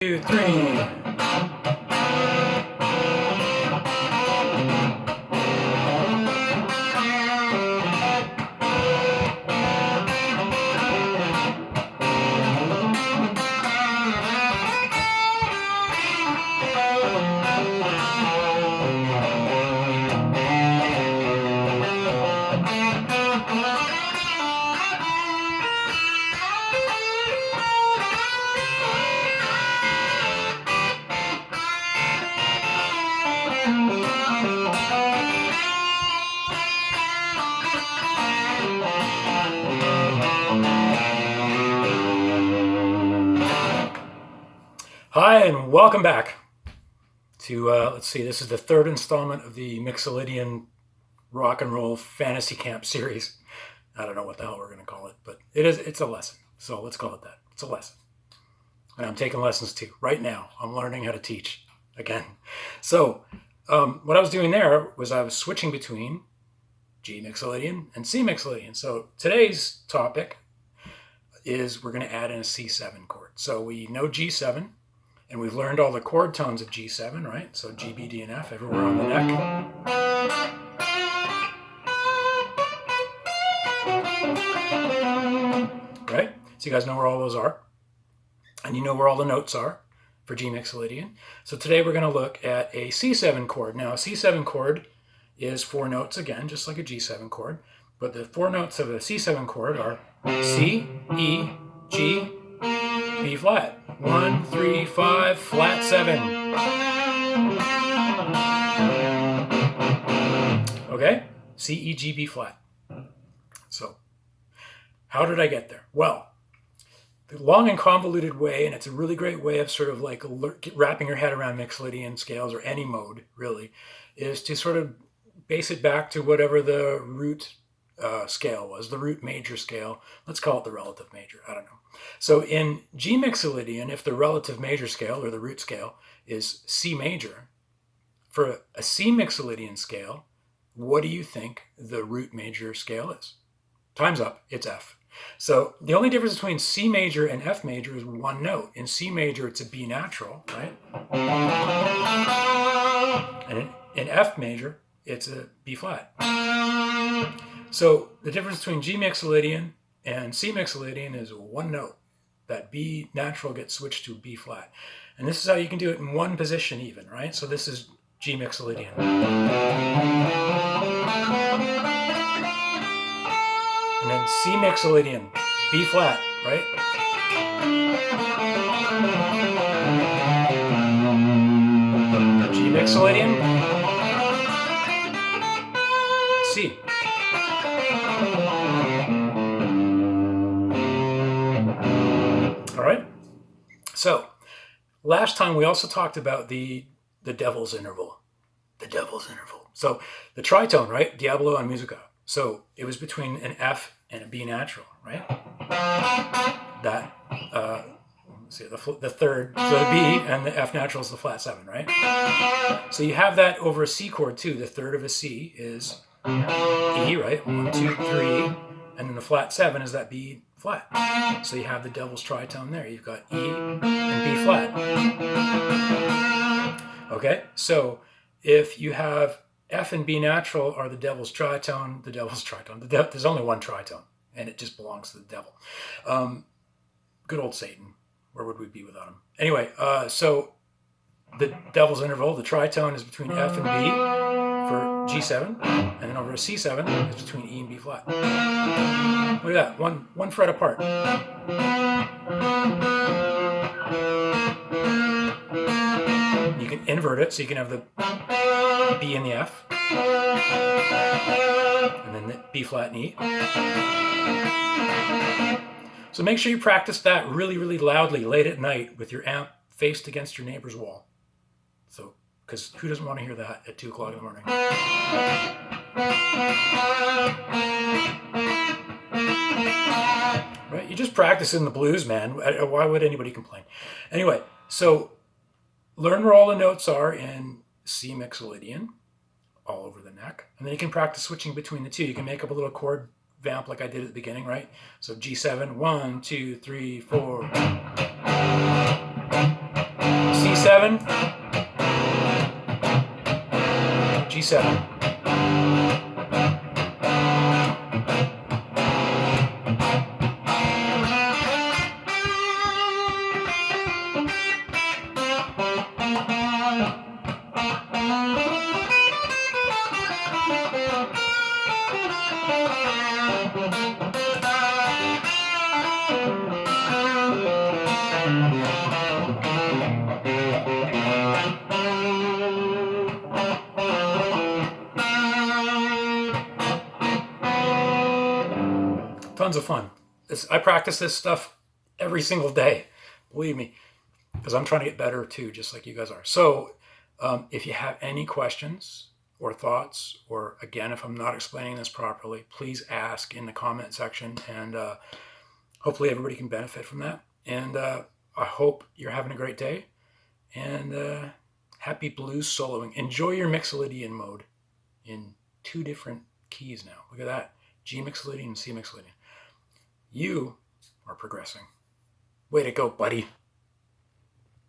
2, 3. Hi, and welcome back to, let's see, this is the third installment of the Mixolydian rock and roll fantasy camp series. I don't know what the hell we're going to call it, but it's a lesson. So let's call it that. It's a lesson. And I'm taking lessons too. Right now, I'm learning how to teach again. So what I was doing there was I was switching between G Mixolydian and C Mixolydian. So today's topic is we're going to add in a C7 chord. So we know G7. And we've learned all the chord tones of G7, right? So G, B, D, and F everywhere on the neck. Right? So you guys know where all those are. And you know where all the notes are for G Mixolydian. So today we're going to look at a C7 chord. Now a C7 chord is 4 notes again, just like a G7 chord. But the 4 notes of a C7 chord are C, E, G, B flat. 1, 3, 5, flat 7. Okay? C, E, G, B flat. So, how did I get there? Well, the long and convoluted way, and it's a really great way of sort of like wrapping your head around Mixolydian scales, or any mode, really, is to sort of base it back to whatever the root scale was, the root major scale. Let's call it the relative major. I don't know. So in G Mixolydian, if the relative major scale or the root scale is C major, for a C Mixolydian scale, what do you think the root major scale is? Time's up. It's F. So the only difference between C major and F major is 1 note. In C major, it's a B natural, right? And in F major, it's a B flat. So the difference between G Mixolydian and C Mixolydian is 1 note. That B natural gets switched to B flat. And this is how you can do it in one position even, right? So this is G Mixolydian. And then C Mixolydian, B flat, right? G Mixolydian, C. All right. So last time we also talked about the devil's interval. The devil's interval. So the tritone, right? Diabolo and Musica. So it was between an F and a B natural, right? That let's see, the third, so the B and the F natural is the flat 7, right? So you have that over a C chord too. The third of a C is E, right? 1, 2, 3, and then the flat 7 is that B flat. So you have the devil's tritone there. You've got E and B flat. Okay, so if you have F and B natural are the devil's tritone, there's only one tritone, and it just belongs to the devil. Good old Satan. Where would we be without him? Anyway, so the devil's interval, the tritone, is between F and B for G7, and then over a C7 is between E and B flat. Look at that, one fret apart. You can invert it, so you can have the B and the F, and then the B flat and E. So make sure you practice that really, really loudly late at night with your amp faced against your neighbor's wall. So, because who doesn't want to hear that at 2 o'clock in the morning? Right? You just practice in the blues, man. Why would anybody complain? Anyway, so learn where all the notes are in C Mixolydian, all over the neck. And then you can practice switching between the two. You can make up a little chord vamp like I did at the beginning, right? So G7, 1, 2, 3, 4. G7, G7. Tons of fun. I practice this stuff every single day, believe me, because I'm trying to get better too, just like you guys are. So if you have any questions or thoughts, or again, if I'm not explaining this properly, please ask in the comment section, and hopefully everybody can benefit from that. And I hope you're having a great day, and happy blues soloing. Enjoy your Mixolydian mode in 2 different keys now. Look at that. G Mixolydian and C Mixolydian. You are progressing. Way to go, buddy.